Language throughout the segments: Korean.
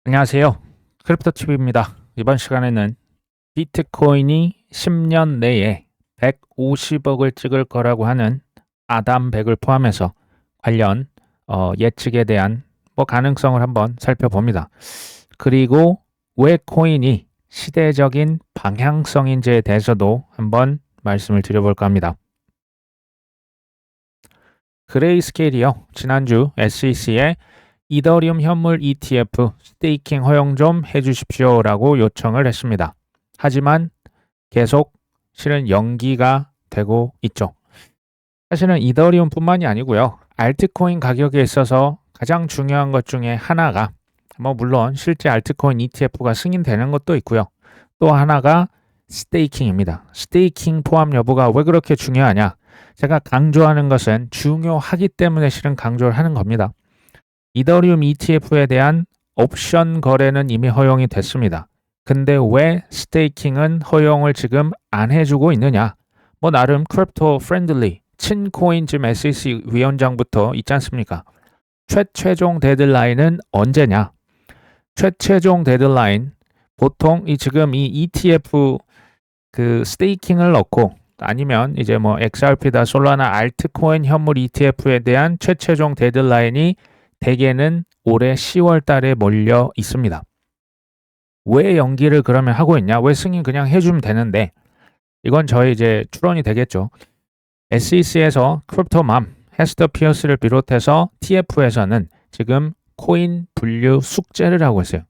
안녕하세요. 크립토TV입니다. 이번 시간에는 비트코인이 10년 내에 150억을 찍을 거라고 하는 아담백을 포함해서 관련 예측에 대한 가능성을 한번 살펴봅니다. 그리고 왜 코인이 시대적인 방향성인지에 대해서도 한번 말씀을 드려볼까 합니다. 그레이스케일이요. 지난주 SEC에 이더리움 현물 ETF 스테이킹 허용 좀 해주십시오라고 요청을 했습니다. 하지만 계속 실은 연기가 되고 있죠. 사실은 이더리움뿐만이 아니고요. 알트코인 가격에 있어서 가장 중요한 것 중에 하나가 물론 실제 알트코인 ETF가 승인되는 것도 있고요. 또 하나가 스테이킹입니다. 스테이킹 포함 여부가 왜 그렇게 중요하냐? 제가 강조하는 것은 중요하기 때문에 실은 강조를 하는 겁니다. 이더리움 ETF에 대한 옵션 거래는 이미 허용이 됐습니다. 근데 왜 스테이킹은 허용을 지금 안 해주고 있느냐? 나름 크립토 프렌들리, 친코인 지금 SEC 위원장부터 있지 않습니까? 최종 데드라인은 언제냐? 최종 데드라인 보통 지금 이 ETF 스테이킹을 넣고 아니면 이제 XRP다 솔라나 알트코인 현물 ETF에 대한 최종 데드라인이 대개는 올해 10월 달에 몰려 있습니다. 왜 연기를 그러면 하고 있냐? 왜 승인 그냥 해주면 되는데 이건 저희 이제 추론이 되겠죠. SEC에서 크립토맘, 헤스터 피어스를 비롯해서 TF에서는 지금 코인 분류 숙제를 하고 있어요.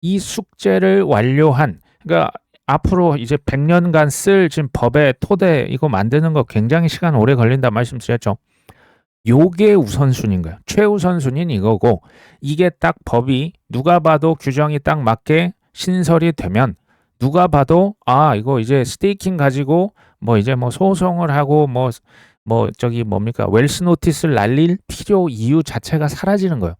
이 숙제를 완료한 그러니까 앞으로 이제 100년간 쓸 지금 법의 토대 이거 만드는 거 굉장히 시간 오래 걸린다 말씀드렸죠. 요게 우선순위인 거예요. 최우선순위는 이거고 이게 딱 법이 누가 봐도 규정이 딱 맞게 신설이 되면 누가 봐도 이거 이제 스테이킹 가지고 이제 소송을 하고 웰스 노티스를 날릴 필요 이유 자체가 사라지는 거예요.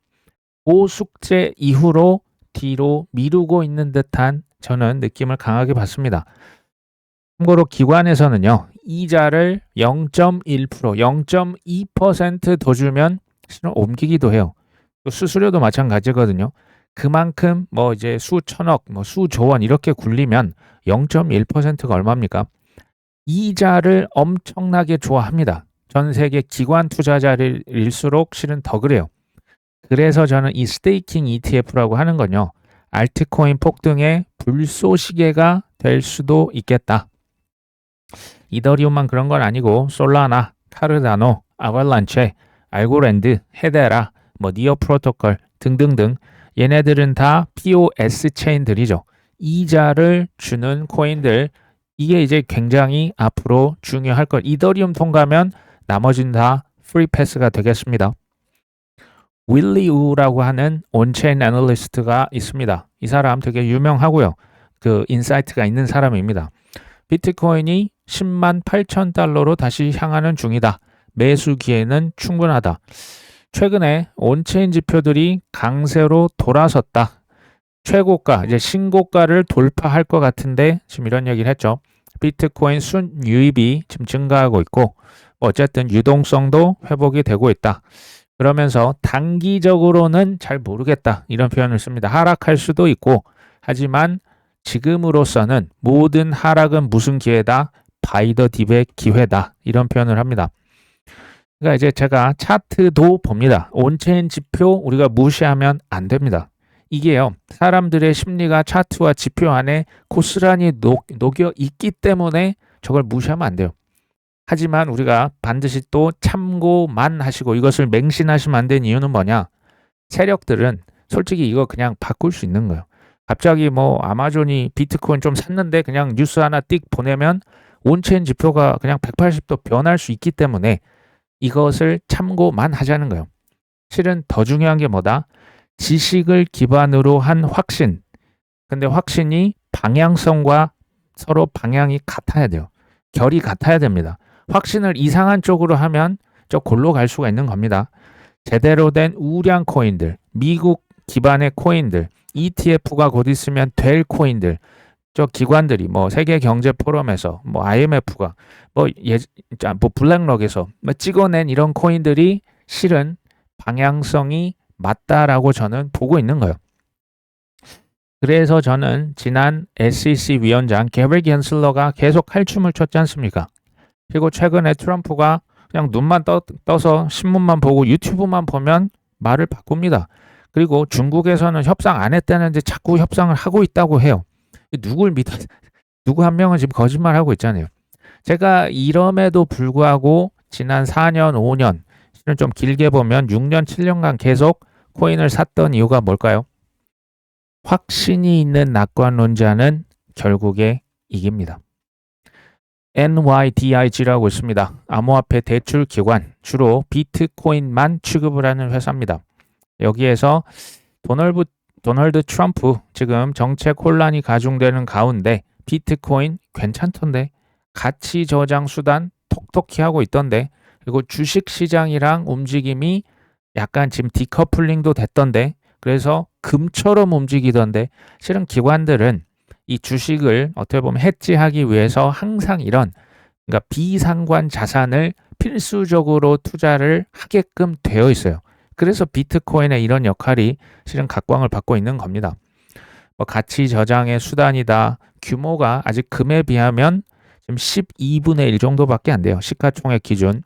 그 숙제 이후로 뒤로 미루고 있는 듯한 저는 느낌을 강하게 받습니다. 참고로 기관에서는요. 이자를 0.1%, 0.2% 더 주면 실은 옮기기도 해요. 수수료도 마찬가지거든요. 그만큼 이제 수천억, 수조 원 이렇게 굴리면 0.1%가 얼마입니까? 이자를 엄청나게 좋아합니다. 전 세계 기관 투자자일수록 실은 더 그래요. 그래서 저는 이 스테이킹 ETF라고 하는 건요. 알트코인 폭등의 불쏘시개가 될 수도 있겠다. 이더리움만 그런 건 아니고 솔라나, 카르다노, 아발란체, 알고랜드, 헤데라, 니어 프로토콜 등등등 얘네들은 다 POS 체인들이죠. 이자를 주는 코인들 이게 이제 굉장히 앞으로 중요할 것. 이더리움 통과하면 나머지는 다 프리 패스가 되겠습니다. 윌리 우라고 하는 온체인 애널리스트가 있습니다. 이 사람 되게 유명하고요. 인사이트가 있는 사람입니다. 비트코인이 10만 8천 달러로 다시 향하는 중이다. 매수 기회는 충분하다. 최근에 온체인 지표들이 강세로 돌아섰다. 최고가, 이제 신고가를 돌파할 것 같은데 지금 이런 얘기를 했죠. 비트코인 순유입이 지금 증가하고 있고 어쨌든 유동성도 회복이 되고 있다. 그러면서 단기적으로는 잘 모르겠다. 이런 표현을 씁니다. 하락할 수도 있고 하지만 지금으로서는 모든 하락은 무슨 기회다? 바이 더 딥의 기회다. 이런 표현을 합니다. 그러니까 이제 제가 차트도 봅니다. 온체인 지표 우리가 무시하면 안 됩니다. 이게요. 사람들의 심리가 차트와 지표 안에 고스란히 녹여 있기 때문에 저걸 무시하면 안 돼요. 하지만 우리가 반드시 또 참고만 하시고 이것을 맹신하시면 안 되는 이유는 뭐냐? 세력들은 솔직히 이거 그냥 바꿀 수 있는 거예요. 갑자기 아마존이 비트코인 좀 샀는데 그냥 뉴스 하나 띡 보내면 온체인 지표가 그냥 180도 변할 수 있기 때문에 이것을 참고만 하자는 거예요. 실은 더 중요한 게 뭐다? 지식을 기반으로 한 확신. 근데 확신이 방향성과 서로 방향이 같아야 돼요. 결이 같아야 됩니다. 확신을 이상한 쪽으로 하면 저 골로 갈 수가 있는 겁니다. 제대로 된 우량 코인들, 미국 기반의 코인들, ETF가 곧 있으면 될 코인들, 저 기관들이 세계 경제 포럼에서 IMF가 블랙록에서 찍어낸 이런 코인들이 실은 방향성이 맞다라고 저는 보고 있는 거예요. 그래서 저는 지난 SEC 위원장 게리 겐슬러가 계속 칼춤을 췄지 않습니까? 그리고 최근에 트럼프가 그냥 눈만 떠서 신문만 보고 유튜브만 보면 말을 바꿉니다. 그리고 중국에서는 협상 안 했다는데 자꾸 협상을 하고 있다고 해요. 누굴 믿어? 누구 한 명은 지금 거짓말하고 있잖아요. 제가 이럼에도 불구하고 지난 4년, 5년, 실은 좀 길게 보면 6년, 7년간 계속 코인을 샀던 이유가 뭘까요? 확신이 있는 낙관론자는 결국에 이깁니다. NYDIG라고 있습니다. 암호화폐 대출 기관, 주로 비트코인만 취급을 하는 회사입니다. 여기에서 도널드 트럼프 지금 정책 혼란이 가중되는 가운데 비트코인 괜찮던데, 가치 저장 수단 톡톡히 하고 있던데, 그리고 주식 시장이랑 움직임이 약간 지금 디커플링도 됐던데, 그래서 금처럼 움직이던데, 실은 기관들은 이 주식을 어떻게 보면 해지하기 위해서 항상 이런, 그러니까 비상관 자산을 필수적으로 투자를 하게끔 되어 있어요. 그래서 비트코인의 이런 역할이 실은 각광을 받고 있는 겁니다. 뭐 가치 저장의 수단이다. 규모가 아직 금에 비하면 지금 12분의 1 정도밖에 안 돼요. 시가총액 기준.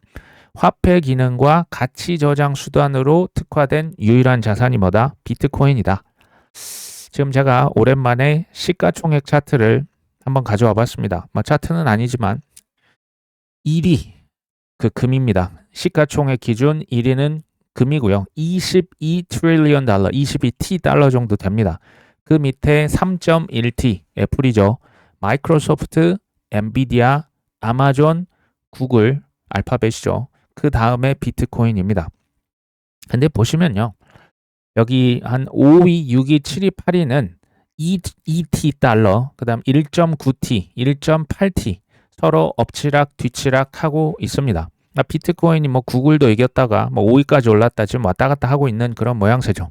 화폐 기능과 가치 저장 수단으로 특화된 유일한 자산이 뭐다? 비트코인이다. 지금 제가 오랜만에 시가총액 차트를 한번 가져와 봤습니다. 뭐 차트는 아니지만 1위 그 금입니다. 시가총액 기준 1위는 금이고요. 22 트릴리언 달러, 22T 달러 정도 됩니다. 그 밑에 3.1T, 애플이죠. 마이크로소프트, 엔비디아, 아마존, 구글, 알파벳이죠. 그 다음에 비트코인입니다. 근데 보시면요. 여기 한 5위, 6위, 7위, 8위는 2T 달러, 그 다음 1.9T, 1.8T 서로 엎치락 뒤치락 하고 있습니다. 비트코인이 뭐 구글도 이겼다가 뭐 5위까지 올랐다 지금 왔다 갔다 하고 있는 그런 모양새죠.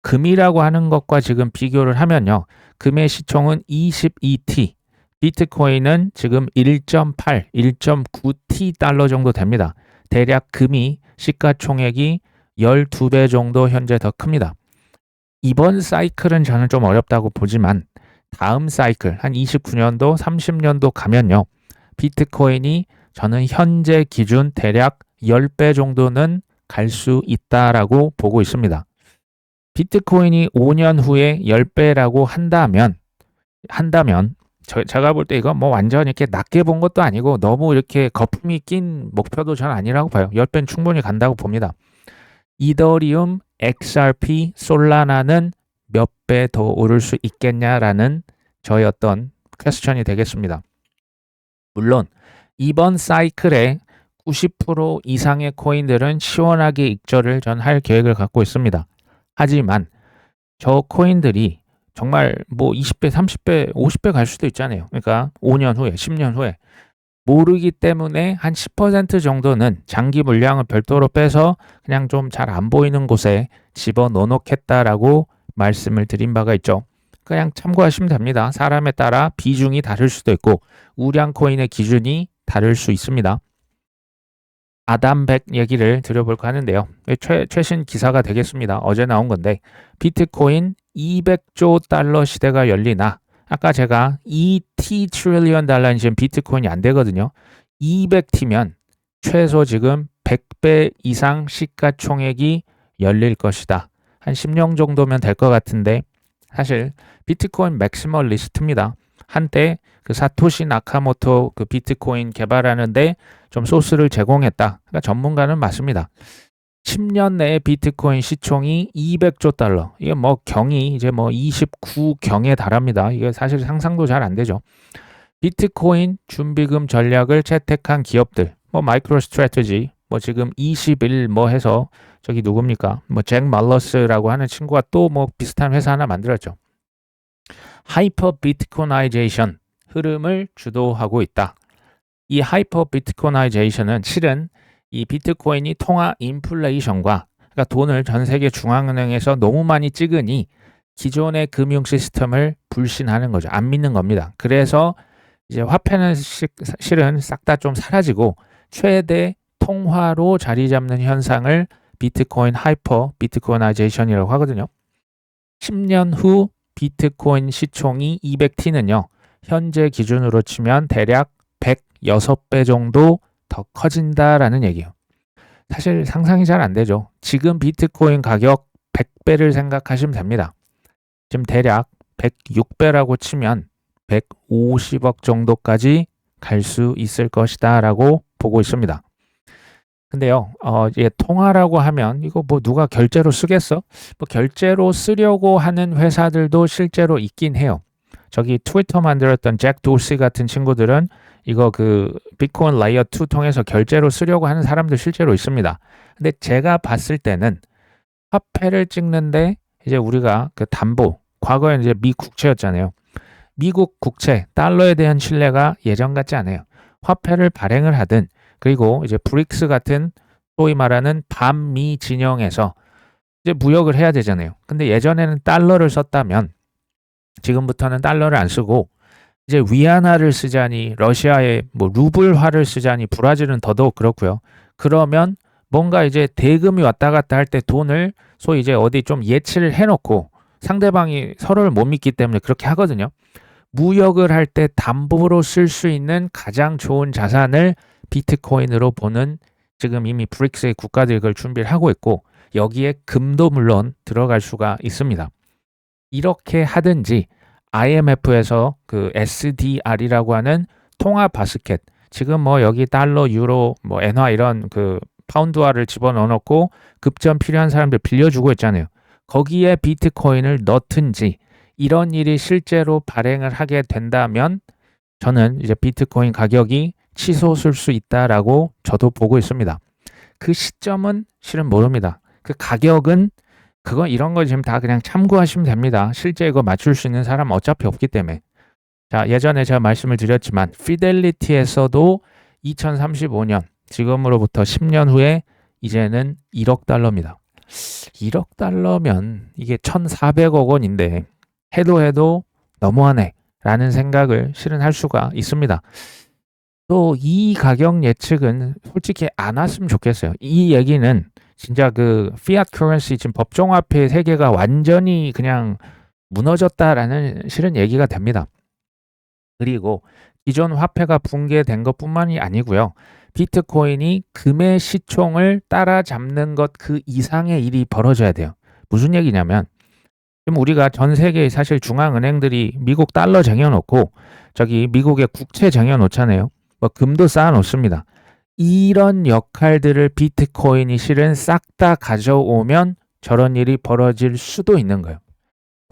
금이라고 하는 것과 지금 비교를 하면요. 금의 시총은 22T, 비트코인은 지금 1.8, 1.9T 달러 정도 됩니다. 대략 금이 시가총액이 12배 정도 현재 더 큽니다. 이번 사이클은 저는 좀 어렵다고 보지만 다음 사이클 한 29년도, 30년도 가면요. 비트코인이 저는 현재 기준 대략 10배 정도는 갈 수 있다라고 보고 있습니다. 비트코인이 5년 후에 10배라고 한다면 제가 볼 때 이거 뭐 완전 이렇게 낮게 본 것도 아니고 너무 이렇게 거품이 낀 목표도 저는 아니라고 봐요. 10배는 충분히 간다고 봅니다. 이더리움, XRP, 솔라나는 몇 배 더 오를 수 있겠냐라는 저의 어떤 퀘스천이 되겠습니다. 물론 이번 사이클에 90% 이상의 코인들은 시원하게 익절을 전 할 계획을 갖고 있습니다. 하지만 저 코인들이 정말 뭐 20배, 30배, 50배 갈 수도 있잖아요. 그러니까 5년 후에, 10년 후에 모르기 때문에 한 10% 정도는 장기 물량을 별도로 빼서 그냥 좀 잘 안 보이는 곳에 집어넣어 놓겠다라고 말씀을 드린 바가 있죠. 그냥 참고하시면 됩니다. 사람에 따라 비중이 다를 수도 있고 우량 코인의 기준이 다를 수 있습니다. 아담백 얘기를 드려볼까 하는데요. 최신 기사가 되겠습니다. 어제 나온 건데 비트코인 200조 달러 시대가 열리나, 아까 제가 2T 트릴리언 달러는 지금 비트코인이 안 되거든요. 200T면 최소 지금 100배 이상 시가총액이 열릴 것이다. 한 10년 정도면 될 것 같은데, 사실 비트코인 맥시멀 리스트입니다. 한때 그 사토시 나카모토 그 비트코인 개발하는데 좀 소스를 제공했다. 그러니까 전문가는 맞습니다. 10년 내에 비트코인 시총이 200조 달러. 이게 뭐 경이 이제 뭐 29경에 달합니다. 이게 사실 상상도 잘 안 되죠. 비트코인 준비금 전략을 채택한 기업들, 뭐 마이크로 스트래티지, 뭐 지금 21 뭐 해서 저기 누굽니까? 뭐 잭 말러스라고 하는 친구가 또 뭐 비슷한 회사 하나 만들었죠. 하이퍼 비트코나이제이션 흐름을 주도하고 있다. 이 하이퍼 비트코나이제이션은 실은 이 비트코인이 통화 인플레이션과, 그러니까 돈을 전 세계 중앙은행에서 너무 많이 찍으니 기존의 금융 시스템을 불신하는 거죠. 안 믿는 겁니다. 그래서 이제 화폐는 실은 싹 다 좀 사라지고 최대 통화로 자리 잡는 현상을 비트코인 하이퍼 비트코나이제이션이라고 하거든요. 10년 후 비트코인 시총이 200T는요. 현재 기준으로 치면 대략 106배 정도 더 커진다라는 얘기예요. 사실 상상이 잘 안 되죠. 지금 비트코인 가격 100배를 생각하시면 됩니다. 지금 대략 106배라고 치면 150억 정도까지 갈 수 있을 것이다 라고 보고 있습니다. 근데요, 이제 통화라고 하면 이거 뭐 누가 결제로 쓰겠어? 뭐 결제로 쓰려고 하는 회사들도 실제로 있긴 해요. 저기 트위터 만들었던 잭 도시 같은 친구들은 이거 그 비트코인 라이어 2 통해서 결제로 쓰려고 하는 사람들 실제로 있습니다. 근데 제가 봤을 때는 화폐를 찍는데 이제 우리가 그 담보, 과거에는 이제 미 국채였잖아요. 미국 국채, 달러에 대한 신뢰가 예전 같지 않아요. 화폐를 발행을 하든 그리고 이제 브릭스 같은 소위 말하는 반미 진영에서 이제 무역을 해야 되잖아요. 근데 예전에는 달러를 썼다면 지금부터는 달러를 안 쓰고 이제 위안화를 쓰자니 러시아의 뭐 루블화를 쓰자니 브라질은 더더욱 그렇고요. 그러면 뭔가 이제 대금이 왔다 갔다 할 때 돈을 소위 이제 어디 좀 예치를 해놓고 상대방이 서로를 못 믿기 때문에 그렇게 하거든요. 무역을 할 때 담보로 쓸 수 있는 가장 좋은 자산을 비트코인으로 보는 지금 이미 브릭스의 국가들이 그걸 준비를 하고 있고 여기에 금도 물론 들어갈 수가 있습니다. 이렇게 하든지 IMF에서 그 SDR이라고 하는 통화 바스켓 지금 뭐 여기 달러, 유로, 뭐 엔화 이런 그 파운드화를 집어넣어 놓고 급전 필요한 사람들 빌려주고 있잖아요. 거기에 비트코인을 넣든지 이런 일이 실제로 발행을 하게 된다면 저는 이제 비트코인 가격이 치솟을 수 있다라고 저도 보고 있습니다. 그 시점은 실은 모릅니다. 그 가격은 그거 이런 거 지금 다 그냥 참고하시면 됩니다. 실제 이거 맞출 수 있는 사람은 어차피 없기 때문에. 자, 예전에 제가 말씀을 드렸지만 피델리티에서도 2035년 지금으로부터 10년 후에 이제는 1억 달러입니다. 1억 달러면 이게 1,400억 원인데 해도 너무하네 라는 생각을 실은 할 수가 있습니다. 또 이 가격 예측은 솔직히 안 왔으면 좋겠어요. 이 얘기는 진짜 그 피아트 커런시 지금 법정화폐 세계가 완전히 그냥 무너졌다라는 실은 얘기가 됩니다. 그리고 기존 화폐가 붕괴된 것뿐만이 아니고요. 비트코인이 금의 시총을 따라잡는 것 그 이상의 일이 벌어져야 돼요. 무슨 얘기냐면 지금 우리가 전 세계에 사실 중앙은행들이 미국 달러 쟁여놓고 저기 미국의 국채 쟁여놓잖아요. 뭐 금도 쌓아놓습니다. 이런 역할들을 비트코인이 실은 싹 다 가져오면 저런 일이 벌어질 수도 있는 거예요.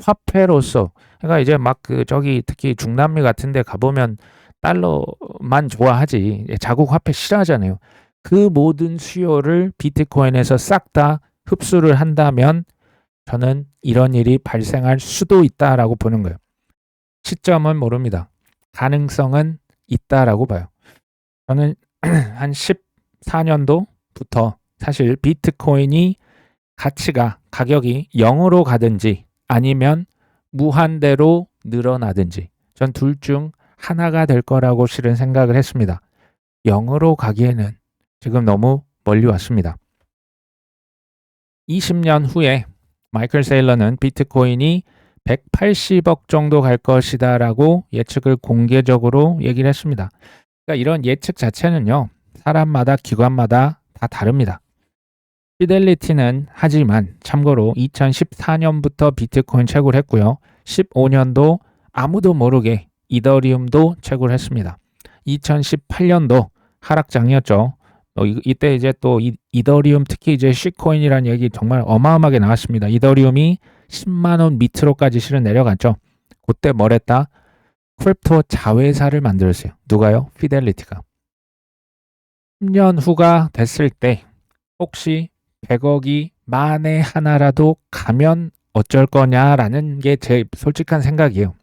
화폐로서 그러니까 이제 막 그 저기 특히 중남미 같은 데 가보면 달러만 좋아하지 자국 화폐 싫어하잖아요. 그 모든 수요를 비트코인에서 싹 다 흡수를 한다면 저는 이런 일이 발생할 수도 있다라고 보는 거예요. 시점은 모릅니다. 가능성은 있다라고 봐요. 저는 한 14년도부터 사실 비트코인이 가격이 0으로 가든지 아니면 무한대로 늘어나든지 전 둘 중 하나가 될 거라고 실은 생각을 했습니다. 0으로 가기에는 지금 너무 멀리 왔습니다. 20년 후에 마이클 세일러는 비트코인이 180억 정도 갈 것이다 라고 예측을 공개적으로 얘기를 했습니다. 그러니까 이런 예측 자체는요. 사람마다 기관마다 다 다릅니다. 피델리티는 하지만 참고로 2014년부터 비트코인 채굴 했고요. 15년도 아무도 모르게 이더리움도 채굴 했습니다. 2018년도 하락장이었죠. 이때 이제 또 이더리움 특히 이제 시코인이라는 얘기 정말 어마어마하게 나왔습니다. 이더리움이 10만 원 밑으로까지 실은 내려갔죠. 그때 뭘 했다? 크립토 자회사를 만들었어요. 누가요? 피델리티가. 10년 후가 됐을 때 혹시 100억이 만에 하나라도 가면 어쩔 거냐라는 게 제 솔직한 생각이에요.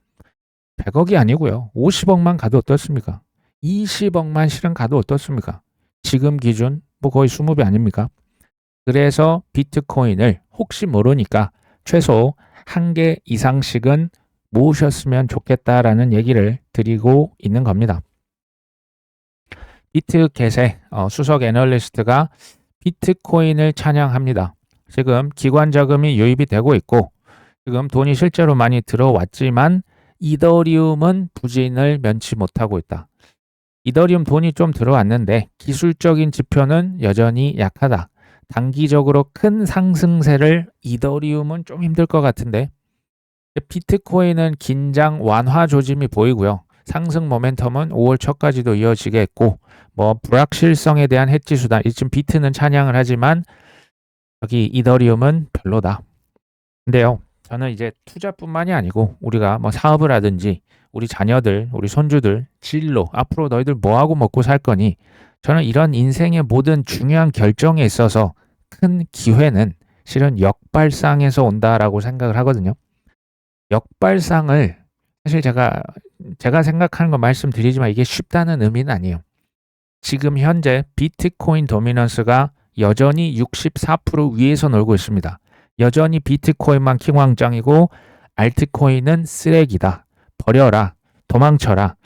100억이 아니고요. 50억만 가도 어떻습니까? 20억만 실은 가도 어떻습니까? 지금 기준 뭐 거의 20배 아닙니까? 그래서 비트코인을 혹시 모르니까 최소 1개 이상씩은 모으셨으면 좋겠다라는 얘기를 드리고 있는 겁니다. 비트겟의 수석 애널리스트가 비트코인을 찬양합니다. 지금 기관 자금이 유입이 되고 있고 지금 돈이 실제로 많이 들어왔지만 이더리움은 부진을 면치 못하고 있다. 이더리움 돈이 좀 들어왔는데 기술적인 지표는 여전히 약하다. 단기적으로 큰 상승세를 이더리움은 좀 힘들 것 같은데 비트코인은 긴장 완화 조짐이 보이고요. 상승 모멘텀은 5월 초까지도 이어지겠고 뭐 불확실성에 대한 해지 수단 지금 비트는 찬양을 하지만 여기 이더리움은 별로다. 근데요. 저는 이제 투자뿐만이 아니고 우리가 뭐 사업을 하든지 우리 자녀들, 우리 손주들 진로 앞으로 너희들 뭐 하고 먹고 살 거니 저는 이런 인생의 모든 중요한 결정에 있어서 큰 기회는 실은 역발상에서 온다라고 생각을 하거든요. 역발상을 사실 제가 생각하는 거 말씀드리지만 이게 쉽다는 의미는 아니에요. 지금 현재 비트코인 도미넌스가 여전히 64% 위에서 놀고 있습니다. 여전히 비트코인만 킹왕짱이고 알트코인은 쓰레기다. 버려라. 도망쳐라.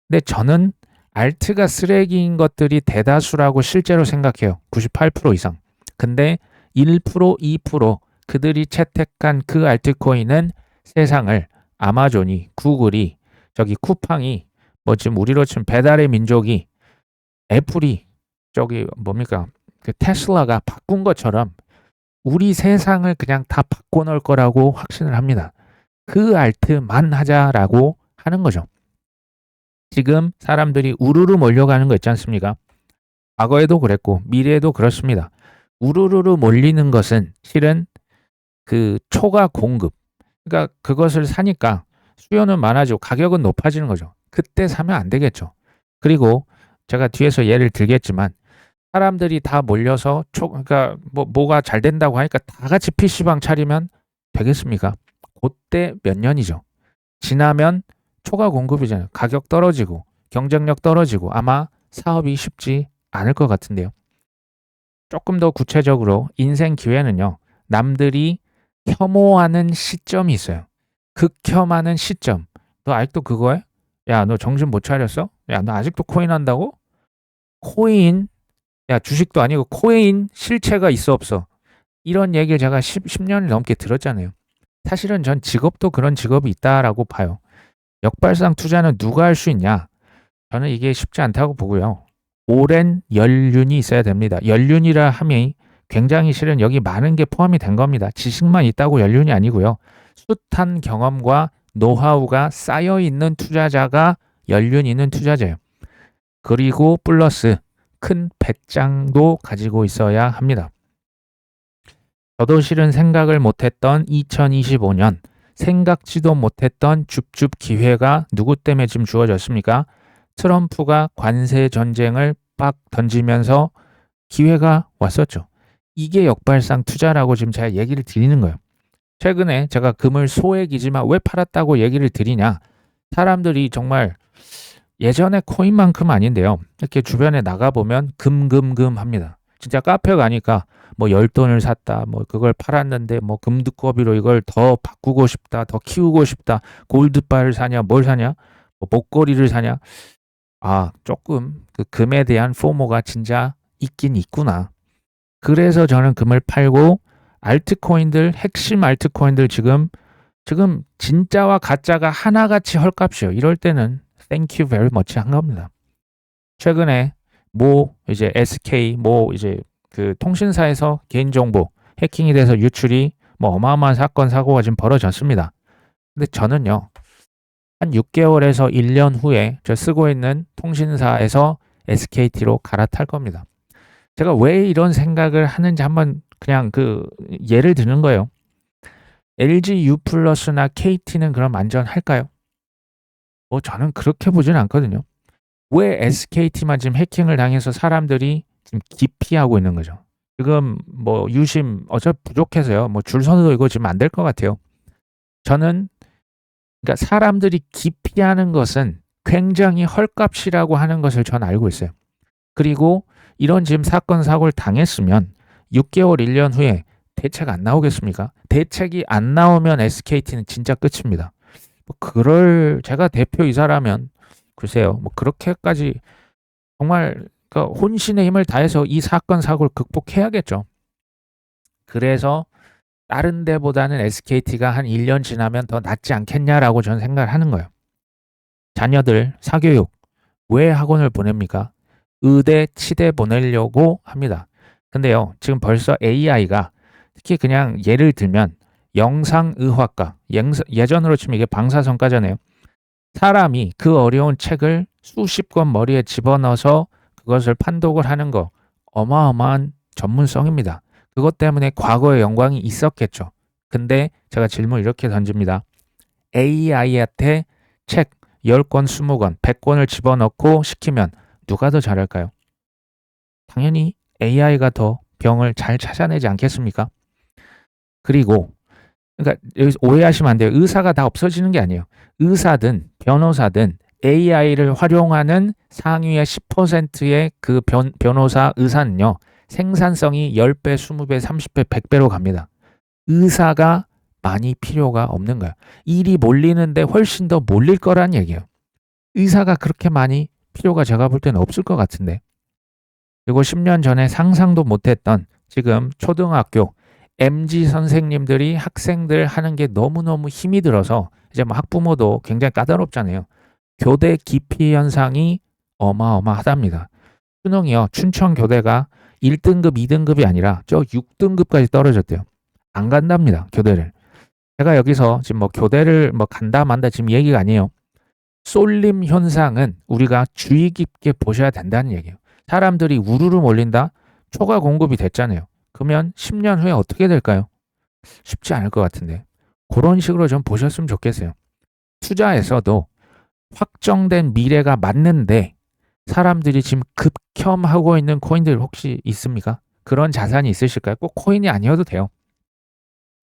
근데 저는 알트가 쓰레기인 것들이 대다수라고 실제로 생각해요. 98% 이상. 근데 1%, 2% 그들이 채택한 그 알트코인은 세상을 아마존이, 구글이, 저기 쿠팡이, 뭐 지금 우리로 치면 배달의 민족이, 애플이, 저기 뭡니까? 그 테슬라가 바꾼 것처럼 우리 세상을 그냥 다 바꿔놓을 거라고 확신을 합니다. 그 알트만 하자라고 하는 거죠. 지금 사람들이 우르르 몰려가는 거 있지 않습니까? 과거에도 그랬고 미래에도 그렇습니다. 우르르 몰리는 것은 실은 그 초과 공급. 그러니까 그것을 사니까 수요는 많아지고 가격은 높아지는 거죠. 그때 사면 안 되겠죠. 그리고 제가 뒤에서 예를 들겠지만 사람들이 다 몰려서 그러니까 뭐가 잘 된다고 하니까 다 같이 PC방 차리면 되겠습니까? 그때 몇 년이죠. 지나면 초과 공급이잖아요. 가격 떨어지고 경쟁력 떨어지고 아마 사업이 쉽지 않을 것 같은데요. 조금 더 구체적으로 인생 기회는요. 남들이 혐오하는 시점이 있어요. 극혐하는 시점. 너 아직도 그거해? 야, 너 정신 못 차렸어? 야, 너 아직도 코인 한다고? 코인? 야, 주식도 아니고 코인 실체가 있어 없어? 이런 얘기를 제가 10년이 넘게 들었잖아요. 사실은 전 직업도 그런 직업이 있다라고 봐요. 역발상 투자는 누가 할 수 있냐? 저는 이게 쉽지 않다고 보고요. 오랜 연륜이 있어야 됩니다. 연륜이라 함이 굉장히 실은 여기 많은 게 포함이 된 겁니다. 지식만 있다고 연륜이 아니고요. 숱한 경험과 노하우가 쌓여 있는 투자자가 연륜 있는 투자자예요. 그리고 플러스 큰 배짱도 가지고 있어야 합니다. 저도 실은 생각을 못했던 2025년 생각지도 못했던 줍줍 기회가 누구 때문에 지금 주어졌습니까? 트럼프가 관세 전쟁을 빡 던지면서 기회가 왔었죠. 이게 역발상 투자라고 지금 제가 얘기를 드리는 거예요. 최근에 제가 금을 소액이지만 왜 팔았다고 얘기를 드리냐. 사람들이 정말 예전에 코인만큼 아닌데요. 이렇게 주변에 나가보면 금 합니다. 진짜 카페 가니까 뭐 10돈을 샀다. 뭐 그걸 팔았는데 뭐 금두꺼비로 이걸 더 바꾸고 싶다. 더 키우고 싶다. 골드바를 사냐 뭘 사냐. 뭐 목걸이를 사냐. 아 조금 그 금에 대한 포모가 진짜 있긴 있구나. 그래서 저는 금을 팔고 알트코인들 핵심 알트코인들 지금 진짜와 가짜가 하나같이 헐값이에요. 이럴 때는 thank you very much 한 겁니다. 최근에 이제 SK 이제 그 통신사에서 개인정보 해킹이 돼서 유출이 어마어마한 사건 사고가 지금 벌어졌습니다. 근데 저는요 한 6개월에서 1년 후에 저 쓰고 있는 통신사에서 SKT로 갈아탈 겁니다. 제가 왜 이런 생각을 하는지 한번 그냥 그 예를 드는 거예요. LG U+나 KT는 그럼 안전할까요? 저는 그렇게 보진 않거든요. 왜 SKT만 지금 해킹을 당해서 사람들이 지금 기피하고 있는 거죠. 지금 유심 어차피 부족해서요. 줄 서도 이거 지금 안 될 것 같아요. 저는 그러니까 사람들이 기피하는 것은 굉장히 헐값이라고 하는 것을 전 알고 있어요. 그리고 이런 지금 사건 사고를 당했으면 6개월 1년 후에 대책 안 나오겠습니까? 대책이 안 나오면 SKT는 진짜 끝입니다. 제가 대표이사라면 글쎄요. 그렇게까지 정말 혼신의 힘을 다해서 이 사건 사고를 극복해야겠죠. 그래서 다른 데보다는 SKT가 한 1년 지나면 더 낫지 않겠냐라고 저는 생각을 하는 거예요. 자녀들 사교육 왜 학원을 보냅니까? 의대, 치대 보내려고 합니다. 근데요, 지금 벌써 AI가 특히 그냥 예를 들면 영상의학과, 예전으로 치면 이게 방사선과잖아요. 사람이 그 어려운 책을 수십 권 머리에 집어넣어서 그것을 판독을 하는 거 어마어마한 전문성입니다. 그것 때문에 과거에 영광이 있었겠죠. 근데 제가 질문 이렇게 던집니다. AI한테 책 10권, 20권, 100권을 집어넣고 시키면 누가 더 잘할까요? 당연히 AI가 더 병을 잘 찾아내지 않겠습니까? 그리고 그러니까 여기서 오해하시면 안 돼요. 의사가 다 없어지는 게 아니에요. 의사든 변호사든 AI를 활용하는 상위의 10%의 그 변호사 의사는요. 생산성이 10배, 20배, 30배, 100배로 갑니다. 의사가 많이 필요가 없는 거예요. 일이 몰리는데 훨씬 더 몰릴 거란 얘기예요. 의사가 그렇게 많이 필요가 제가 볼 때는 없을 것 같은데. 그리고 10년 전에 상상도 못했던 지금 초등학교 MZ 선생님들이 학생들 하는 게 너무너무 힘이 들어서 이제 뭐 학부모도 굉장히 까다롭잖아요. 교대 기피 현상이 어마어마하답니다. 수능이요. 춘천 교대가 1등급, 2등급이 아니라 저 6등급까지 떨어졌대요. 안 간답니다. 교대를. 제가 여기서 지금 뭐 교대를 뭐 간다 만다 지금 얘기가 아니에요. 쏠림 현상은 우리가 주의 깊게 보셔야 된다는 얘기예요. 사람들이 우르르 몰린다? 초과 공급이 됐잖아요. 그러면 10년 후에 어떻게 될까요? 쉽지 않을 것 같은데. 그런 식으로 좀 보셨으면 좋겠어요. 투자에서도 확정된 미래가 맞는데 사람들이 지금 급혐하고 있는 코인들 혹시 있습니까? 그런 자산이 있으실까요? 꼭 코인이 아니어도 돼요.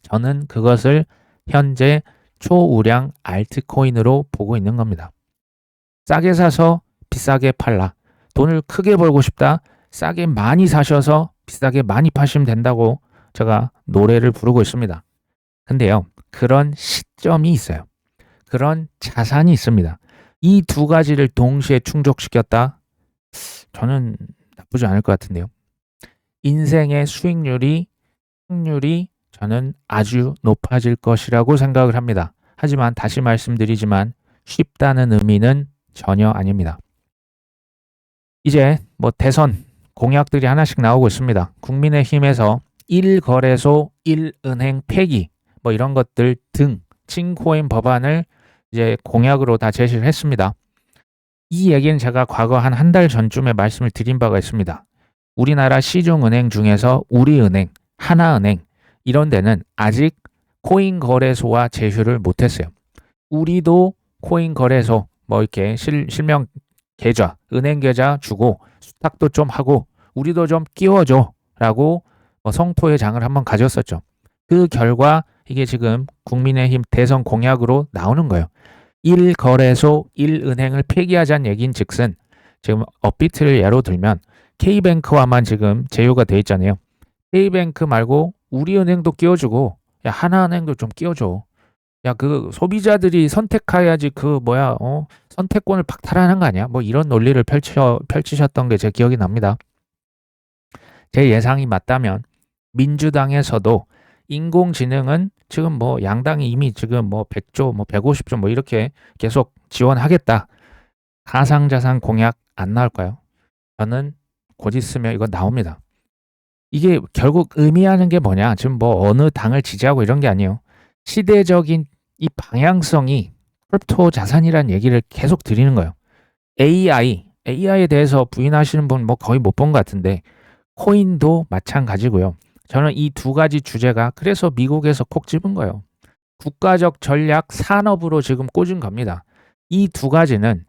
저는 그것을 현재 초우량 알트코인으로 보고 있는 겁니다. 싸게 사서 비싸게 팔라. 돈을 크게 벌고 싶다. 싸게 많이 사셔서 비싸게 많이 파시면 된다고 제가 노래를 부르고 있습니다. 근데요, 그런 시점이 있어요. 그런 자산이 있습니다. 이 두 가지를 동시에 충족시켰다? 저는 나쁘지 않을 것 같은데요. 인생의 수익률이, 확률이 저는 아주 높아질 것이라고 생각을 합니다. 하지만 다시 말씀드리지만 쉽다는 의미는 전혀 아닙니다. 이제 뭐 대선 공약들이 하나씩 나오고 있습니다. 국민의힘에서 1거래소 1은행 폐기 뭐 이런 것들 등 칭코인 법안을 이제 공약으로 다 제시를 했습니다. 이 얘기는 제가 과거 한 달 전쯤에 말씀을 드린 바가 있습니다. 우리나라 시중은행 중에서 우리은행, 하나은행 이런 데는 아직 코인 거래소와 제휴를 못했어요. 우리도 코인 거래소 뭐 이렇게 실명 계좌, 은행 계좌 주고 수탁도 좀 하고 우리도 좀 끼워줘 라고 성토의 장을 한번 가졌었죠. 그 결과 이게 지금 국민의힘 대선 공약으로 나오는 거예요. 1거래소 1은행을 폐기하자는 얘기인 즉슨 지금 업비트를 예로 들면 K뱅크와만 지금 제휴가 돼 있잖아요. K뱅크 말고 우리은행도 끼워주고 야 하나은행도 좀 끼워줘. 야 그 소비자들이 선택해야지 선택권을 박탈하는 거 아니야? 뭐 이런 논리를 펼치셨던 게 제 기억이 납니다. 제 예상이 맞다면 민주당에서도 인공지능은 지금 뭐 양당이 이미 지금 뭐 100조, 뭐 150조 뭐 이렇게 계속 지원하겠다. 가상자산 공약 안 나올까요? 저는 곧 있으면 이거 나옵니다. 이게 결국 의미하는 게 뭐냐? 지금 뭐 어느 당을 지지하고 이런 게 아니에요. 시대적인 이 방향성이 크립토 자산이라는 얘기를 계속 드리는 거예요. AI에 대해서 부인하시는 분 뭐 거의 못 본 것 같은데 코인도 마찬가지고요. 저는 이 두 가지 주제가 그래서 미국에서 콕 집은 거예요. 국가적 전략 산업으로 지금 꽂은 겁니다. 이 두 가지는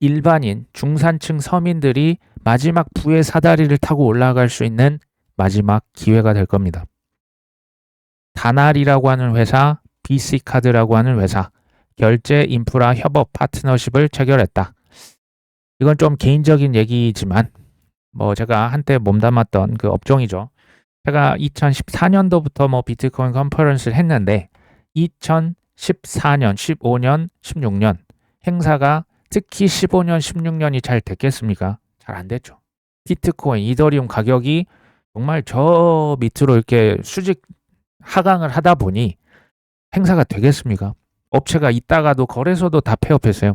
일반인 중산층 서민들이 마지막 부의 사다리를 타고 올라갈 수 있는 마지막 기회가 될 겁니다. 다날이라고 하는 회사, BC카드라고 하는 회사, 결제 인프라 협업 파트너십을 체결했다. 이건 좀 개인적인 얘기지만 뭐 제가 한때 몸담았던 그 업종이죠. 제가 2014년도부터 뭐 비트코인 컨퍼런스를 했는데 2014년, 15년, 16년 행사가 특히 15년, 16년이 잘 됐겠습니까? 잘 안 됐죠. 비트코인, 이더리움 가격이 정말 저 밑으로 이렇게 수직 하강을 하다 보니 행사가 되겠습니까? 업체가 있다가도 거래소도 다 폐업했어요.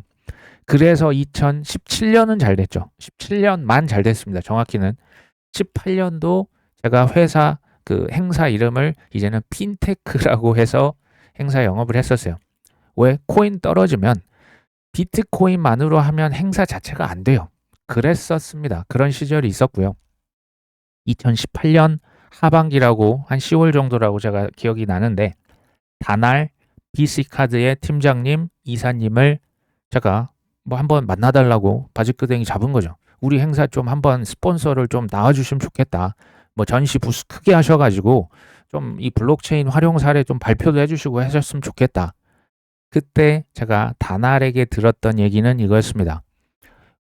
그래서 2017년은 잘 됐죠. 17년만 잘 됐습니다. 정확히는 18년도 제가 회사 그 행사 이름을 이제는 핀테크라고 해서 행사 영업을 했었어요. 왜? 코인 떨어지면 비트코인만으로 하면 행사 자체가 안 돼요. 그랬었습니다. 그런 시절이 있었고요. 2018년 하반기라고 한 10월 정도라고 제가 기억이 나는데 다날 BC카드의 팀장님, 이사님을 제가 뭐 한번 만나달라고 바지끄댕이 잡은 거죠. 우리 행사 좀 한번 스폰서를 좀 나와주시면 좋겠다. 뭐 전시 부스 크게 하셔가지고 좀 이 블록체인 활용 사례 좀 발표도 해주시고 하셨으면 좋겠다. 그때 제가 다날에게 들었던 얘기는 이거였습니다.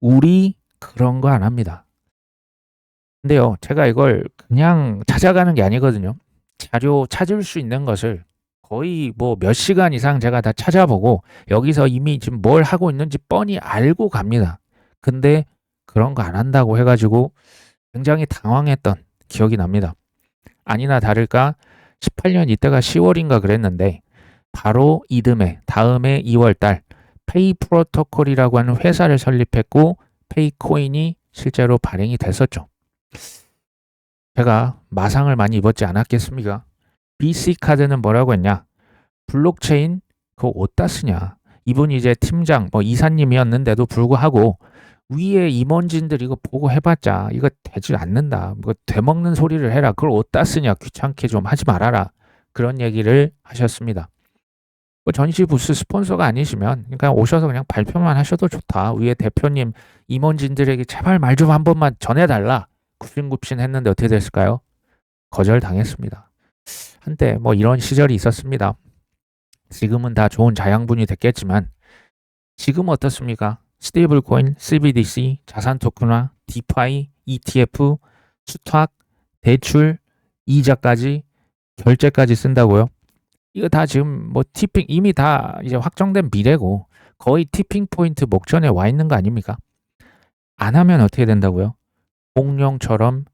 우리 그런 거 안 합니다. 근데요, 제가 이걸 그냥 찾아가는 게 아니거든요. 자료 찾을 수 있는 것을 거의 뭐 몇 시간 이상 제가 다 찾아보고 여기서 이미 지금 뭘 하고 있는지 뻔히 알고 갑니다. 근데 그런 거 안 한다고 해가지고 굉장히 당황했던 기억이 납니다. 아니나 다를까 18년 이때가 10월인가 그랬는데 바로 이듬해 다음해 2월 달 페이 프로토콜이라고 하는 회사를 설립했고 페이코인이 실제로 발행이 됐었죠. 제가 마상을 많이 입었지 않았겠습니까? BC카드는 뭐라고 했냐? 블록체인 그거 어디다 쓰냐? 이분이 이제 팀장, 뭐 이사님이었는데도 불구하고 위에 임원진들 이거 보고 해봤자 이거 되지 않는다. 뭐 되먹는 소리를 해라. 그걸 어디다 쓰냐? 귀찮게 좀 하지 말아라. 그런 얘기를 하셨습니다. 뭐 전시 부스 스폰서가 아니시면 그러니까 오셔서 그냥 발표만 하셔도 좋다. 위에 대표님 임원진들에게 제발 말 좀 한 번만 전해달라. 굽신굽신 했는데 어떻게 됐을까요? 거절당했습니다. 한때 뭐 이런 시절이 있었습니다. 지금은 다 좋은 자양분이 됐겠지만 지금 어떻습니까? 스테이블 코인, CBDC, 자산 토큰화, 디파이, ETF, 수탁, 대출, 이자까지 결제까지 쓴다고요? 이거 다 지금 뭐 티핑 이미 다 이제 확정된 미래고 거의 티핑 포인트 목전에 와 있는 거 아닙니까? 안 하면 어떻게 된다고요? 공룡처럼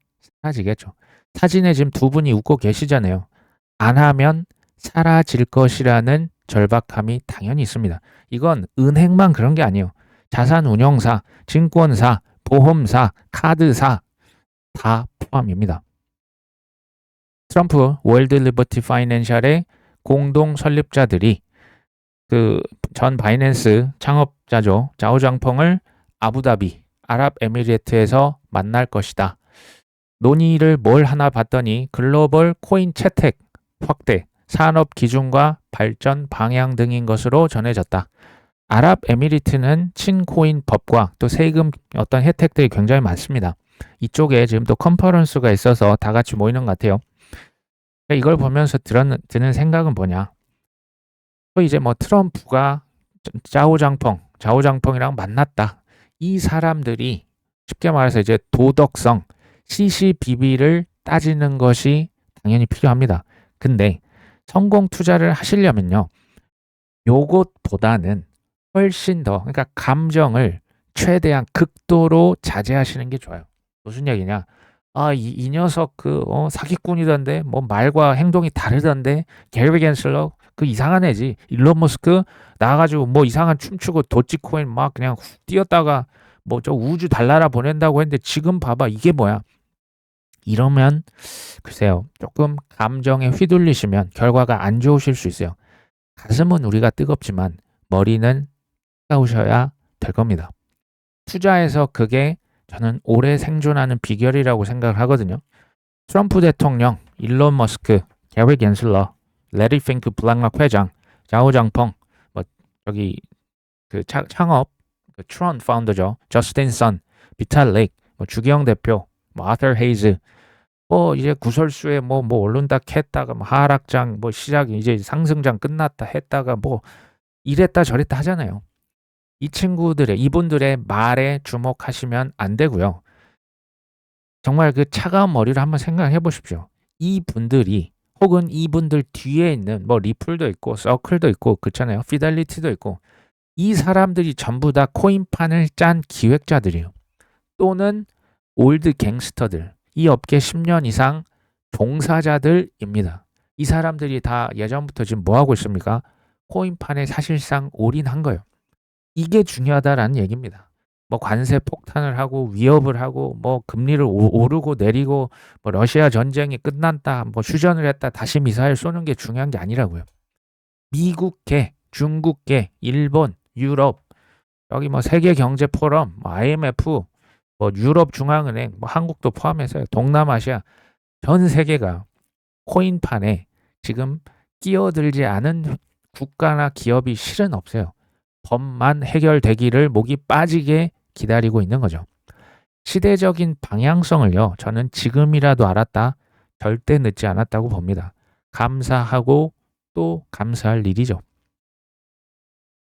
사라지겠죠. 사진에 지금 두 분이 웃고 계시잖아요. 안 하면 사라질 것이라는 절박함이 당연히 있습니다. 이건 은행만 그런 게 아니에요. 자산운용사, 증권사, 보험사, 카드사 다 포함입니다. 트럼프 월드 리버티 파이낸셜의 공동 설립자들이 그 전 바이낸스 창업자죠. 자오장펑을 아부다비 아랍에미리트에서 만날 것이다. 논의를 뭘 하나 봤더니 글로벌 코인 채택 확대, 산업 기준과 발전 방향 등인 것으로 전해졌다. 아랍에미리트는 친코인 법과 또 세금 어떤 혜택들이 굉장히 많습니다. 이쪽에 지금 또 컨퍼런스가 있어서 다 같이 모이는 것 같아요. 이걸 보면서 드는 생각은 뭐냐? 또 이제 뭐 트럼프가 자오장펑이랑 만났다. 이 사람들이 쉽게 말해서 이제 도덕성, CCBB를 따지는 것이 당연히 필요합니다. 근데 성공 투자를 하시려면요. 요것보다는 훨씬 더 그러니까 감정을 최대한 극도로 자제하시는 게 좋아요. 무슨 얘기냐? 아, 이 녀석 사기꾼이던데 뭐 말과 행동이 다르던데 게리 겐슬러 그 이상한 애지. 일론 머스크 나와가지고 뭐 이상한 춤추고 도치코인 막 그냥 훅 뛰었다가 뭐 저 우주 달나라 보낸다고 했는데 지금 봐봐 이게 뭐야? 이러면 글쎄요 조금 감정에 휘둘리시면 결과가 안 좋으실 수 있어요. 가슴은 우리가 뜨겁지만 머리는 따우셔야 될 겁니다. 투자에서 그게 저는 오래 생존하는 비결이라고 생각을 하거든요. 트럼프 대통령, 일론 머스크, 게리 겐슬러, 레리 핑크 블랙락 회장, 자오장펑, 뭐 저기 그 창업 그 트론 파운더죠. 저스틴 선, 비탈릭, 뭐 주기영 대표, 뭐 아터 헤이즈, 뭐 이제 구설수에 뭐 오른다 했다가 뭐 하락장 뭐 시작 이제 상승장 끝났다 했다가 뭐 이랬다 저랬다 하잖아요. 이분들의 말에 주목하시면 안 되고요. 정말 그 차가운 머리를 한번 생각해 보십시오. 이분들이 혹은 이분들 뒤에 있는 뭐 리플도 있고 서클도 있고 그렇잖아요. 피델리티도 있고 이 사람들이 전부 다 코인판을 짠 기획자들이에요. 또는 올드 갱스터들. 이 업계 10년 이상 종사자들입니다. 이 사람들이 다 예전부터 지금 뭐 하고 있습니까? 코인판에 사실상 올인한 거예요. 이게 중요하다라는 얘기입니다. 뭐 관세 폭탄을 하고 위협을 하고 뭐 금리를 오르고 내리고 뭐 러시아 전쟁이 끝났다 뭐 휴전을 했다 다시 미사일 쏘는 게 중요한 게 아니라고요. 미국계, 중국계, 일본, 유럽 여기 뭐 세계 경제 포럼, 뭐 IMF, 뭐 유럽 중앙은행, 뭐 한국도 포함해서 동남아시아 전 세계가 코인판에 지금 끼어들지 않은 국가나 기업이 실은 없어요. 법만 해결되기를 목이 빠지게 기다리고 있는 거죠. 시대적인 방향성을요. 저는 지금이라도 알았다. 절대 늦지 않았다고 봅니다. 감사하고 또 감사할 일이죠.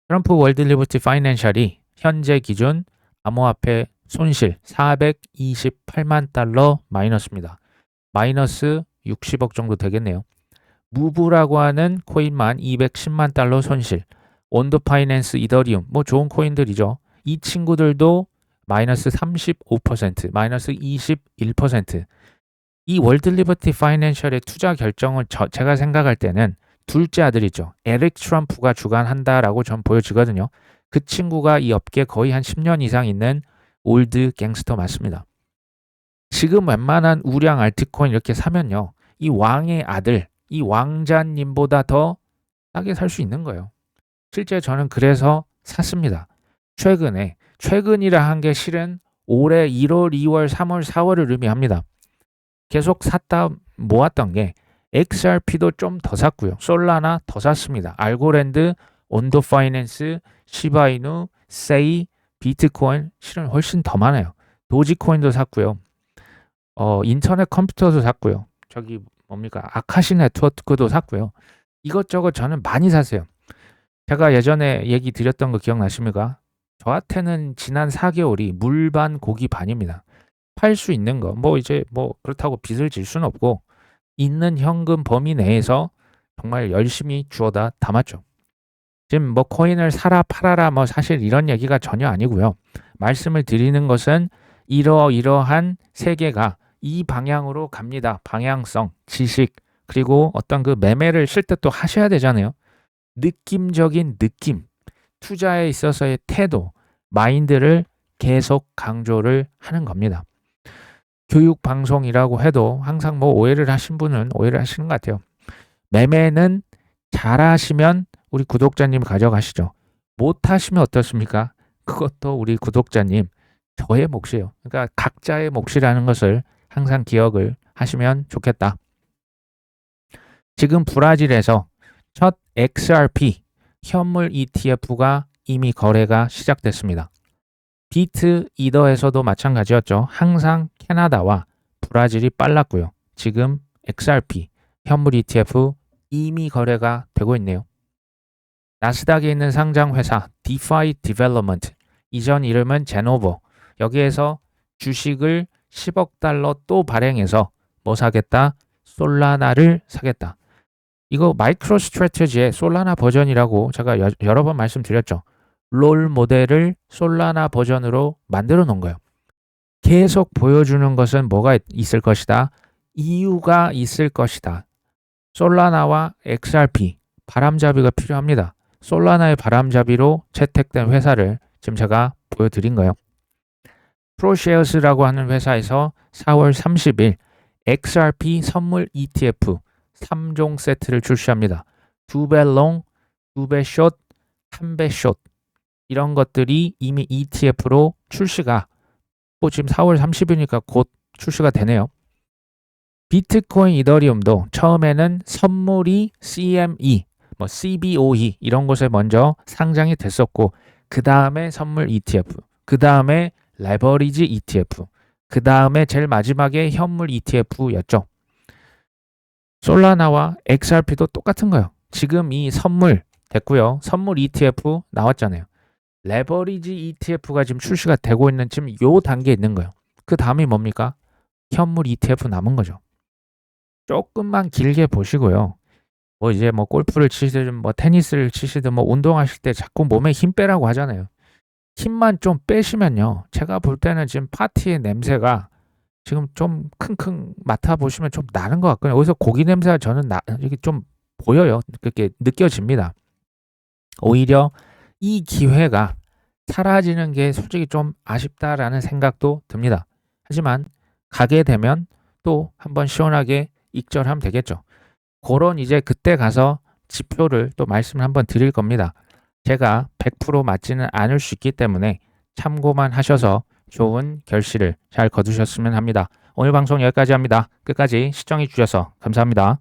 트럼프 월드 리버티 파이낸셜이 현재 기준 암호화폐 손실 428만 달러 마이너스입니다. 마이너스 60억 정도 되겠네요. 무브라고 하는 코인만 210만 달러 손실. 온도 파이낸스, 이더리움 뭐 좋은 코인들이죠. 이 친구들도 마이너스 35%, 마이너스 21%. 이 월드 리버티 파이낸셜의 투자 결정을 제가 생각할 때는 둘째 아들이죠. 에릭 트럼프가 주관한다라고 전 보여지거든요. 그 친구가 이 업계에 거의 한 10년 이상 있는 올드 갱스터 맞습니다. 지금 웬만한 우량 알트코인 이렇게 사면요. 이 왕의 아들, 이 왕자님보다 더 싸게 살 수 있는 거예요. 실제 저는 그래서 샀습니다. 최근이라 한 게 실은 올해 1월, 2월, 3월, 4월을 의미합니다. 계속 샀다 모았던 게 XRP도 좀 더 샀고요. 솔라나 더 샀습니다. 알고랜드, 온도 파이낸스, 시바이누, 세이, 비트코인 실은 훨씬 더 많아요. 도지코인도 샀고요. 인터넷 컴퓨터도 샀고요. 저기 뭡니까? 아카시 네트워크도 샀고요. 이것저것 저는 많이 샀어요. 제가 예전에 얘기 드렸던 거 기억나십니까? 저한테는 지난 4개월이 물 반 고기 반입니다. 팔 수 있는 거, 뭐 이제 뭐 그렇다고 빚을 질 수는 없고 있는 현금 범위 내에서 정말 열심히 주워다 담았죠. 지금 뭐 코인을 사라 팔아라 뭐 사실 이런 얘기가 전혀 아니고요. 말씀을 드리는 것은 이러이러한 세계가 이 방향으로 갑니다. 방향성, 지식, 그리고 어떤 그 매매를 실 때 또 하셔야 되잖아요. 느낌적인 느낌, 투자에 있어서의 태도, 마인드를 계속 강조를 하는 겁니다. 교육 방송이라고 해도 항상 뭐 오해를 하신 분은 오해를 하시는 것 같아요. 매매는 잘하시면 우리 구독자님 가져가시죠. 못하시면 어떻습니까? 그것도 우리 구독자님 저의 몫이에요. 그러니까 각자의 몫이라는 것을 항상 기억을 하시면 좋겠다. 지금 브라질에서 첫 XRP 현물 ETF가 이미 거래가 시작됐습니다. 비트 이더에서도 마찬가지였죠. 항상 캐나다와 브라질이 빨랐고요. 지금 XRP 현물 ETF 이미 거래가 되고 있네요. 나스닥에 있는 상장 회사 DeFi Development, 이전 이름은 제노버, 여기에서 주식을 10억 달러 또 발행해서 뭐 사겠다? 솔라나를 사겠다. 이거 마이크로 스트래티지의 솔라나 버전이라고 제가 여러 번 말씀드렸죠. 롤 모델을 솔라나 버전으로 만들어 놓은 거예요. 계속 보여주는 것은 뭐가 있을 것이다. 이유가 있을 것이다. 솔라나와 XRP 바람잡이가 필요합니다. 솔라나의 바람잡이로 채택된 회사를 지금 제가 보여드린 거예요. 프로쉐어스라고 하는 회사에서 4월 30일 XRP 선물 ETF 3종 세트를 출시합니다. 2배 롱, 2배 숏, 1배 숏, 이런 것들이 이미 ETF로 출시가 지금 4월 30일이니까 곧 출시가 되네요. 비트코인, 이더리움도 처음에는 선물이 CME, 뭐 CBOE 이런 곳에 먼저 상장이 됐었고, 그 다음에 선물 ETF, 그 다음에 레버리지 ETF, 그 다음에 제일 마지막에 현물 ETF였죠. 솔라나와 XRP도 똑같은 거예요. 지금 이 선물 됐고요. 선물 ETF 나왔잖아요. 레버리지 ETF가 지금 출시가 되고 있는 지금 요 단계에 있는 거예요. 그 다음이 뭡니까? 현물 ETF 남은 거죠. 조금만 길게 보시고요. 뭐 이제 뭐 골프를 치시든 뭐 테니스를 치시든 뭐 운동하실 때 자꾸 몸에 힘 빼라고 하잖아요. 힘만 좀 빼시면요. 제가 볼 때는 지금 파티의 냄새가 지금 좀 킁킁 맡아보시면 좀 나는 것 같거든요. 여기서 고기 냄새가 저는 이게 좀 보여요. 그렇게 느껴집니다. 오히려 이 기회가 사라지는 게 솔직히 좀 아쉽다라는 생각도 듭니다. 하지만 가게 되면 또 한번 시원하게 익절하면 되겠죠. 그런 이제 그때 가서 지표를 또 말씀을 한번 드릴 겁니다. 제가 100% 맞지는 않을 수 있기 때문에 참고만 하셔서 좋은 결실을 잘 거두셨으면 합니다. 오늘 방송 여기까지 합니다. 끝까지 시청해 주셔서 감사합니다.